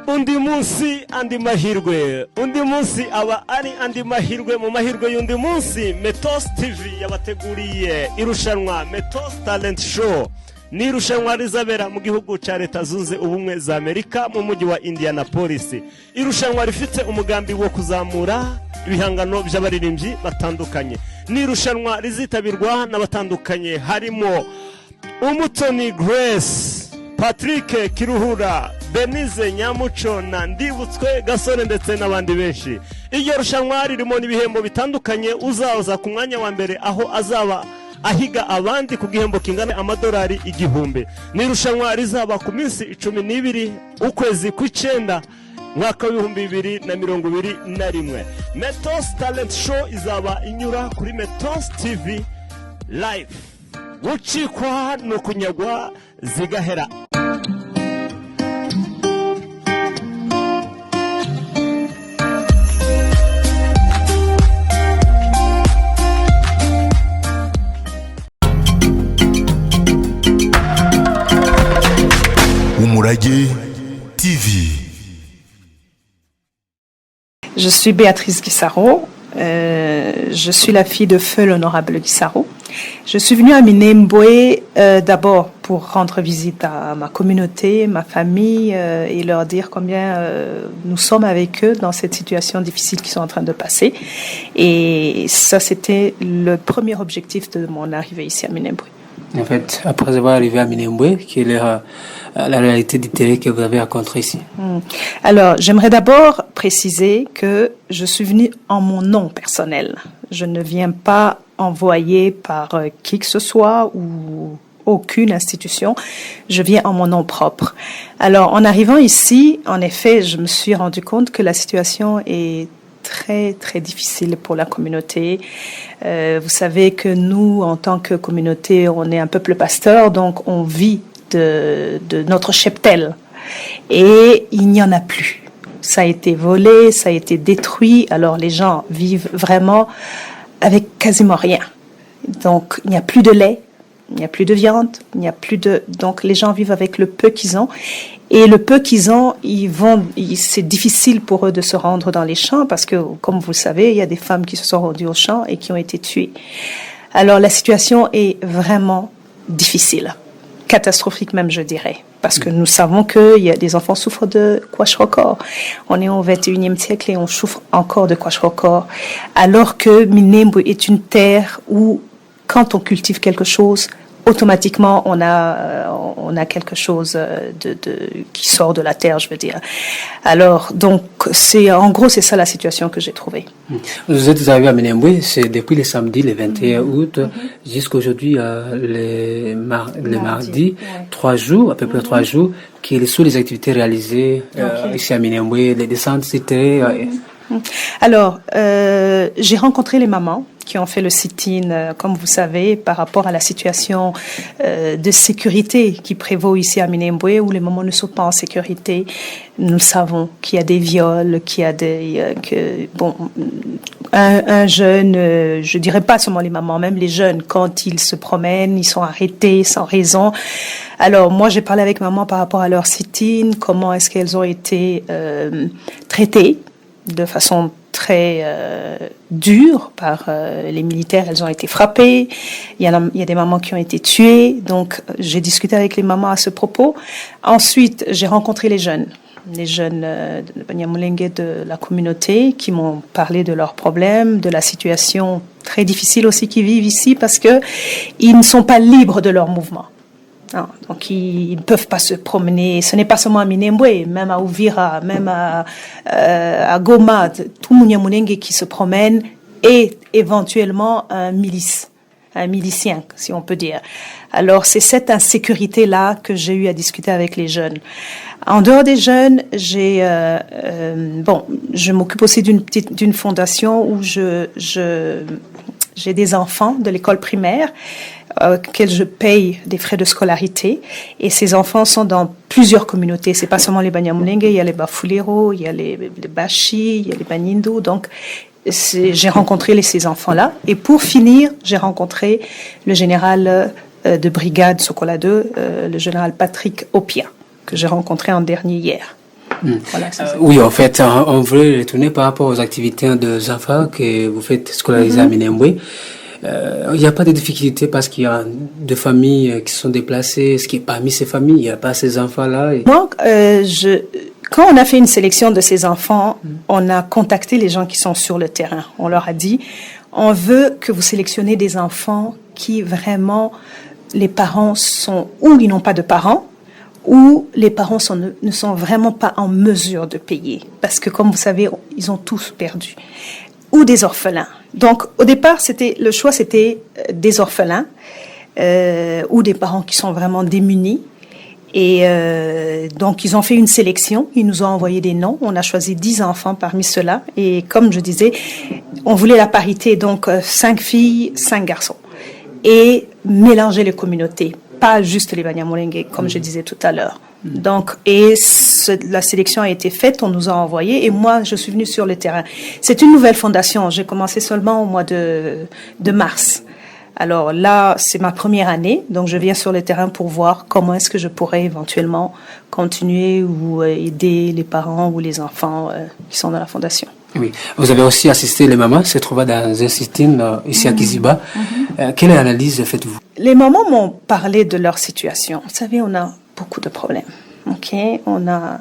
undi munsi andi mahirwe, undi munsi aba ari andi mahirwe. Mu mahirwe y'undi munsi Metos TV yabateguriye irushanwa Metos Talent Show. Ni irushanwa rizabera mu gihugu ca Leta Zunze Ubumwe za Amerika mu mujyi wa Indianapolis. Irushanwa rifite umugambi wo kuzamura ibihangano by'abaririmbyi batandukanye. Ni irushanwa rizitabirwa n'abatandukanye harimo Umutoni Grace, Patrick Kiruhura, Benize Nyamuco na Ndibutswe Gasore ndetse n'abandi benshi. Iryo rushanwa ririmo n'ibihembo bitandukanye. Uzaza ku mwanya wa mbere aho azaba ahiga abandi ku gihembo kingana amadolari 1000. Ni irushanwa rizaba ku minsi 12 ukwezi kw'icenda mwaka wa 2021. Metos Talent Show izaba inyura kuri Metos TV live. Gucikwa no kunyagwa zigahera. Umurage TV. Je suis Béatrice Guissaro. Je suis la fille de feu l'honorable Guissaro. Je suis venue à Minembwe d'abord pour rendre visite à ma communauté, ma famille et leur dire combien nous sommes avec eux dans cette situation difficile qu'ils sont en train de passer. Et ça, c'était le premier objectif de mon arrivée ici à Minembwe. En fait, après avoir arrivé à Minembwe, quelle est la réalité du terrain que vous avez rencontré ici? Alors, j'aimerais d'abord préciser que je suis venue en mon nom personnel. Je ne viens pas envoyée par qui que ce soit ou aucune institution. Je viens en mon nom propre. Alors, en arrivant ici, en effet, je me suis rendu compte que la situation est très, très difficile pour la communauté. Vous savez que nous, en tant que communauté, on est un peuple pasteur, donc on vit de notre cheptel. Et il n'y en a plus. Ça a été volé, ça a été détruit. Alors les gens vivent vraiment avec quasiment rien. Donc il n'y a plus de lait, il n'y a plus de viande, il n'y a plus de... Donc les gens vivent avec le peu qu'ils ont. Et le peu qu'ils ont, c'est difficile pour eux de se rendre dans les champs parce que, comme vous le savez, il y a des femmes qui se sont rendues aux champs et qui ont été tuées. Alors la situation est vraiment difficile, catastrophique même, je dirais, parce que nous savons qu'il y a des enfants qui souffrent de kwashiorkor. On est au 21e siècle et on souffre encore de kwashiorkor, alors que Minembwe est une terre où, quand on cultive quelque chose, automatiquement, on a quelque chose qui sort de la terre, je veux dire. Alors, donc, en gros, c'est ça la situation que j'ai trouvée. Vous êtes arrivé à Minembwe, c'est depuis le samedi, le 21 août, jusqu'à aujourd'hui, le mardi, 3 jours, à peu près 3 jours. Quelles sont les activités réalisées ici à Minembwe, les descentes, c'était... Alors, j'ai rencontré les mamans qui ont fait le sit-in, comme vous savez, par rapport à la situation de sécurité qui prévaut ici à Minembwe, où les mamans ne sont pas en sécurité. Nous savons qu'il y a des viols, qu'il y a un jeune, je dirais pas seulement les mamans, même les jeunes, quand ils se promènent, ils sont arrêtés sans raison. Alors, moi, j'ai parlé avec maman par rapport à leur sit-in, comment est-ce qu'elles ont été traitées de façon très dure par les militaires. Elles ont été frappées. Il y a des mamans qui ont été tuées. Donc, j'ai discuté avec les mamans à ce propos. Ensuite, j'ai rencontré les jeunes de Banyamulenge de la communauté qui m'ont parlé de leurs problèmes, de la situation très difficile aussi qu'ils vivent ici parce que ils ne sont pas libres de leur mouvement. Non, donc ils ne peuvent pas se promener. Ce n'est pas seulement à Minembwe, même à Uvira, même à Goma, tout Munyamunenge qui se promène et éventuellement un milicien, si on peut dire. Alors c'est cette insécurité-là que j'ai eu à discuter avec les jeunes. En dehors des jeunes, je m'occupe aussi d'une fondation où j'ai des enfants de l'école primaire auxquels je paye des frais de scolarité. Et ces enfants sont dans plusieurs communautés. C'est pas seulement les Banyamulenge, il y a les Bafulero, il y a les Bashi, il y a les Banindo. Donc, j'ai rencontré ces enfants-là. Et pour finir, j'ai rencontré le général de brigade Sokola 2, le général Patrick Opia, que j'ai rencontré en dernier hier. Voilà, c'est ça. Oui, en fait, on veut retourner par rapport aux activités des enfants que vous faites scolariser à Minembwe. Il n'y a pas de difficulté parce qu'il y a des familles qui sont déplacées. Est-ce que parmi ces familles, il n'y a pas ces enfants-là? Moi, quand on a fait une sélection de ces enfants, on a contacté les gens qui sont sur le terrain. On leur a dit, on veut que vous sélectionnez des enfants qui vraiment, les parents sont, ou ils n'ont pas de parents, ou les parents ne sont vraiment pas en mesure de payer. Parce que, comme vous savez, ils ont tous perdu. Ou des orphelins. Donc, au départ, le choix, c'était des orphelins ou des parents qui sont vraiment démunis. Et donc, ils ont fait une sélection. Ils nous ont envoyé des noms. On a choisi 10 enfants parmi ceux-là. Et comme je disais, on voulait la parité. Donc, 5 filles, 5 garçons. Et mélanger les communautés. Pas juste les Banyamulenge, comme je disais tout à l'heure. Donc, la sélection a été faite, on nous a envoyé, et moi, je suis venue sur le terrain. C'est une nouvelle fondation. J'ai commencé seulement au mois de mars. Alors là, c'est ma première année, donc je viens sur le terrain pour voir comment est-ce que je pourrais éventuellement continuer ou aider les parents ou les enfants qui sont dans la fondation. Oui, vous avez aussi assisté les mamans, se trouvent dans un sit-in ici à Kiziba. Quelle analyse faites-vous? Les mamans m'ont parlé de leur situation. Vous savez, on a beaucoup de problèmes. Ok, on a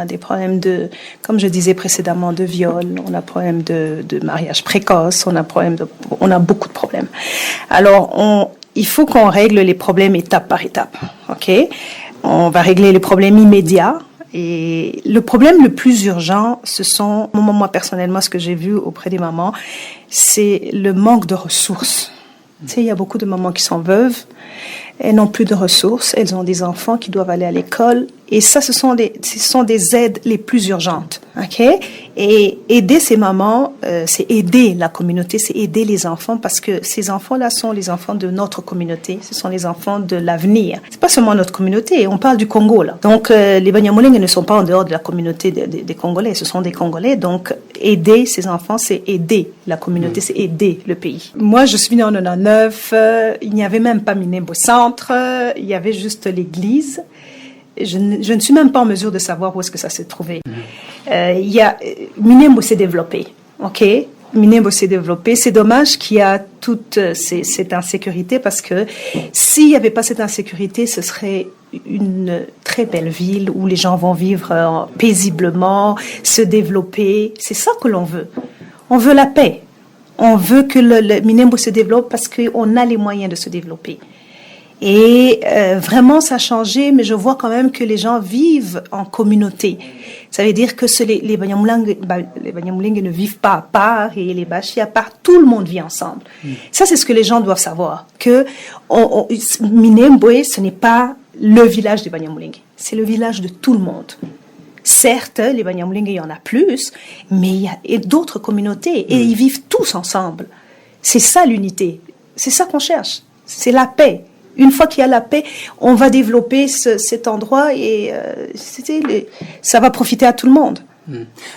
des problèmes comme je disais précédemment, de viol, on a problème de mariage précoce, on a beaucoup de problèmes. Alors, il faut qu'on règle les problèmes étape par étape. Ok, on va régler les problèmes immédiats. Et le problème le plus urgent, moi personnellement, ce que j'ai vu auprès des mamans, c'est le manque de ressources. Tu sais, il y a beaucoup de mamans qui sont veuves, elles n'ont plus de ressources, elles ont des enfants qui doivent aller à l'école, et ça, ce sont des aides les plus urgentes, ok? Et aider ces mamans, c'est aider la communauté, c'est aider les enfants, parce que ces enfants-là sont les enfants de notre communauté, ce sont les enfants de l'avenir. C'est pas seulement notre communauté, on parle du Congo, là. Donc, les Banyamulenge ne sont pas en dehors de la communauté des Congolais, ce sont des Congolais, donc aider ces enfants, c'est aider la communauté, c'est aider le pays. Moi, je suis venue en 99, il n'y avait même pas Minembwe Centre, il y avait juste l'église. Je ne suis même pas en mesure de savoir où est-ce que ça s'est trouvé. Minembwe s'est développé, ok? Minembwe s'est développé. C'est dommage qu'il y a toute cette insécurité, parce que s'il n'y avait pas cette insécurité, ce serait une très belle ville où les gens vont vivre paisiblement, se développer. C'est ça que l'on veut. On veut la paix. On veut que le Minembwe se développe parce qu'on a les moyens de se développer. Et vraiment, ça a changé, mais je vois quand même que les gens vivent en communauté. Ça veut dire que les Banyamulenge ne vivent pas à part, et les Bashi à part, tout le monde vit ensemble. Ça, c'est ce que les gens doivent savoir, que Minembwe, ce n'est pas le village des Banyamulenge, c'est le village de tout le monde. Certes, les Banyamulenge, il y en a plus, mais il y a d'autres communautés, et ils vivent tous ensemble. C'est ça l'unité, c'est ça qu'on cherche, c'est la paix. Une fois qu'il y a la paix, on va développer cet endroit, et ça va profiter à tout le monde.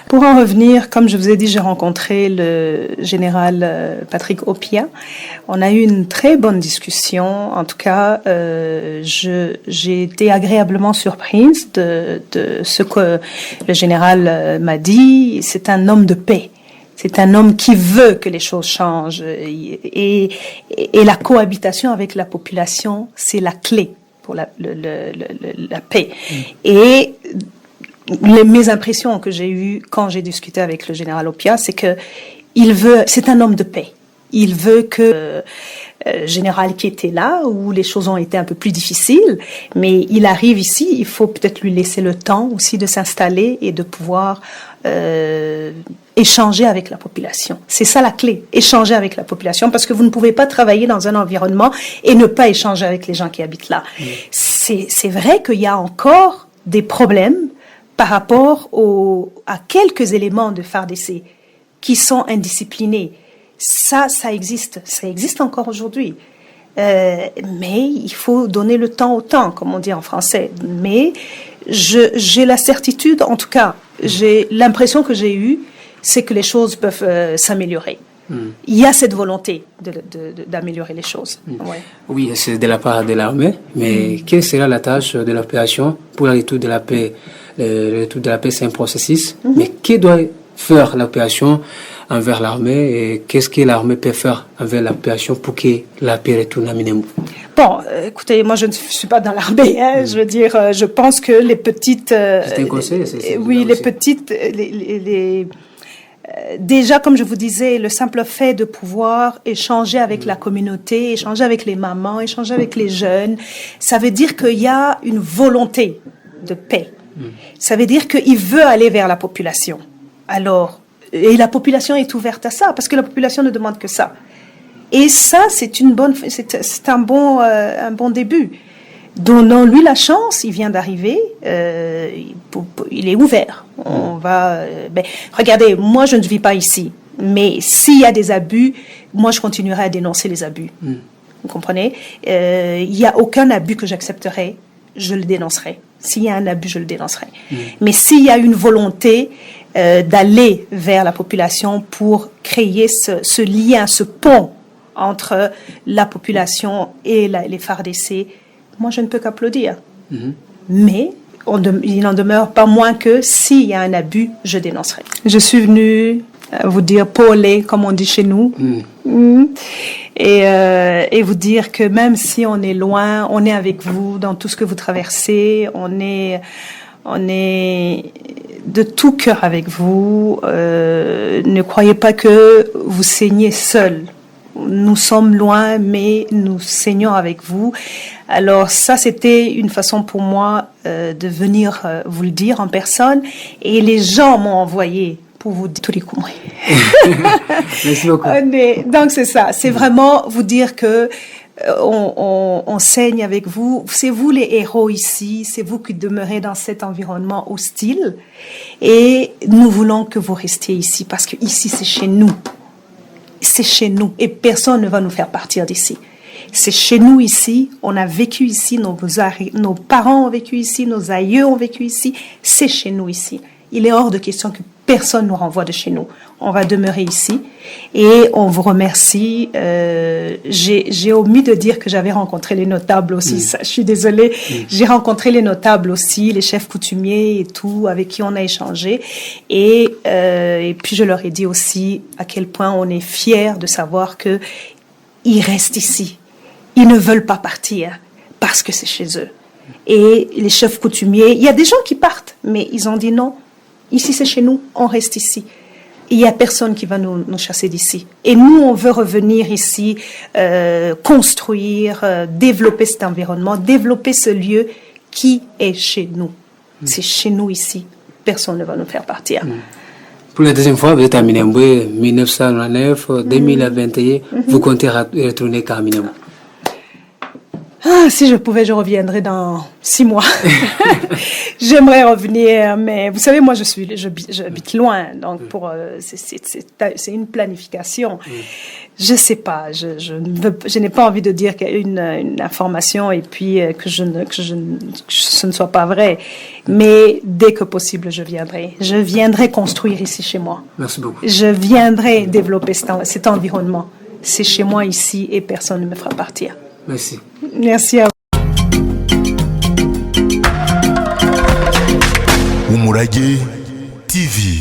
Pour en revenir, comme je vous ai dit, j'ai rencontré le général Patrick Opia. On a eu une très bonne discussion. En tout cas, j'ai été agréablement surprise de ce que le général m'a dit. C'est un homme de paix. C'est un homme qui veut que les choses changent, et la cohabitation avec la population, c'est la clé pour la paix. Et mes impressions que j'ai eues quand j'ai discuté avec le général Opia, c'est que c'est un homme de paix. Il veut que général qui était là, où les choses ont été un peu plus difficiles, mais il arrive ici, il faut peut-être lui laisser le temps aussi de s'installer et de pouvoir échanger avec la population. C'est ça la clé, échanger avec la population, parce que vous ne pouvez pas travailler dans un environnement et ne pas échanger avec les gens qui habitent là. C'est vrai qu'il y a encore des problèmes par rapport à quelques éléments de FARDC qui sont indisciplinés. Ça existe encore aujourd'hui. Mais il faut donner le temps au temps, comme on dit en français. Mais j'ai la certitude, en tout cas, j'ai l'impression que j'ai eue, c'est que les choses peuvent s'améliorer. Il y a cette volonté d'améliorer les choses. Ouais. Oui, c'est de la part de l'armée, mais quelle sera la tâche de l'opération pour le retour de la paix le retour de la paix, c'est un processus. Mais qui doit faire la population envers l'armée et qu'est-ce que l'armée peut faire envers la population pour que la paix retourne à Minembwe? Bon, écoutez, moi je ne suis pas dans l'armée, hein, je veux dire, je pense que les petites... c'est un conseil, oui, les petites... déjà, comme je vous disais, le simple fait de pouvoir échanger avec la communauté, échanger avec les mamans, échanger avec les jeunes, ça veut dire qu'il y a une volonté de paix. Ça veut dire qu'il veut aller vers la population. Alors, et la population est ouverte à ça, parce que la population ne demande que ça. Et ça, c'est un bon début. Donnons-lui la chance, il vient d'arriver, il est ouvert. On va, regardez, moi je ne vis pas ici, mais s'il y a des abus, moi je continuerai à dénoncer les abus. Vous comprenez? Il n'y a aucun abus que j'accepterai, je le dénoncerai. S'il y a un abus, je le dénoncerai. Mais s'il y a une volonté d'aller vers la population pour créer ce lien, ce pont entre la population et les FARDC, moi, je ne peux qu'applaudir. Mais il n'en demeure pas moins que s'il y a un abus, je dénoncerai. Je suis venue vous dire polé, comme on dit chez nous, et vous dire que même si on est loin, on est avec vous dans tout ce que vous traversez, on est de tout cœur avec vous. Ne croyez pas que vous saignez seul. Nous sommes loin, mais nous saignons avec vous. Alors ça, c'était une façon pour moi de venir vous le dire en personne. Et les gens m'ont envoyé pour vous dire tous les coups. Merci beaucoup. Donc c'est ça. C'est vraiment vous dire que on saigne avec vous. C'est vous les héros ici. C'est vous qui demeurez dans cet environnement hostile. Et nous voulons que vous restiez ici parce que ici c'est chez nous. C'est chez nous et personne ne va nous faire partir d'ici. C'est chez nous ici, on a vécu ici, nos parents ont vécu ici, nos aïeux ont vécu ici, c'est chez nous ici. Il est hors de question que personne nous renvoie de chez nous. On va demeurer ici et on vous remercie. J'ai omis de dire que j'avais rencontré les notables aussi. Ça, je suis désolée. J'ai rencontré les notables aussi, les chefs coutumiers et tout, avec qui on a échangé. Et puis je leur ai dit aussi à quel point on est fiers de savoir que ils restent ici. Ils ne veulent pas partir parce que c'est chez eux. Et les chefs coutumiers, il y a des gens qui partent, mais ils ont dit non. Ici, c'est chez nous, on reste ici. Il n'y a personne qui va nous chasser d'ici. Et nous, on veut revenir ici, construire, développer cet environnement, développer ce lieu qui est chez nous. C'est chez nous ici. Personne ne va nous faire partir. Pour la deuxième fois, vous êtes à Minembwe, 1999, 2021. Vous comptez retourner à Minembwe? Ah, si je pouvais, je reviendrais dans 6 mois. J'aimerais revenir, mais vous savez, moi, j'habite loin, donc c'est une planification. Je sais pas, je n'ai pas envie de dire qu'il y a une information et puis que ce ne soit pas vrai. Mais dès que possible, je viendrai. Je viendrai construire ici chez moi. Merci beaucoup. Je viendrai développer cet environnement. C'est chez moi ici et personne ne me fera partir. Merci. Merci à vous. Umurage TV.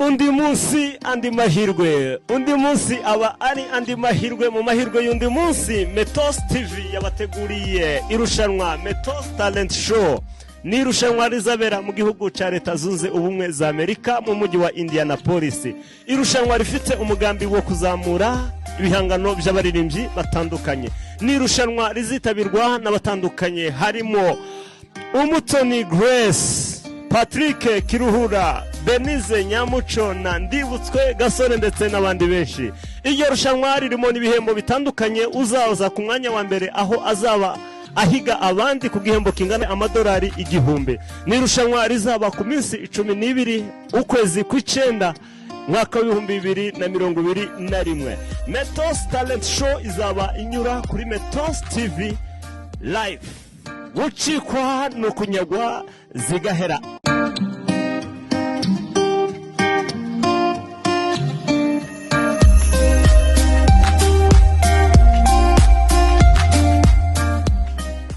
Undi munsi andi mahirwe. Undi munsi aba ari andi mahirwe mu mahirwe y'undi munsi. Metos TV yabateguriye irushanwa Metos Talent Show. Ni irushanwa rizabera mu gihugu ca Leta Zunze Ubumwe za Amerika mu mujyi wa Indianapolis. Irushanwa rifite umugambi wo kuzamura ibihangano by'abaririmbyi batandukanye. Ni irushanwa rizitabirwa n'abatandukanye harimo Umutoni Grace, Patrick Kiruhura, Benize Nyamuco na Ndibutswe Gasore ndetse n'abandi benshi. Iryo rushanwa ririmo n'ibihembo bitandukanye. Uzaza ku mwanya wa mbere aho azaba ahiga abandi ku gihembo kingana $1,000 1,000. Ni irushanwa rizaba ku minsi 12 ukwezi kw'icenda mwaka w'2021. Metos Talent Show izaba inyura kuri Metos TV live. Gucikwa no kunyagwa zigahera.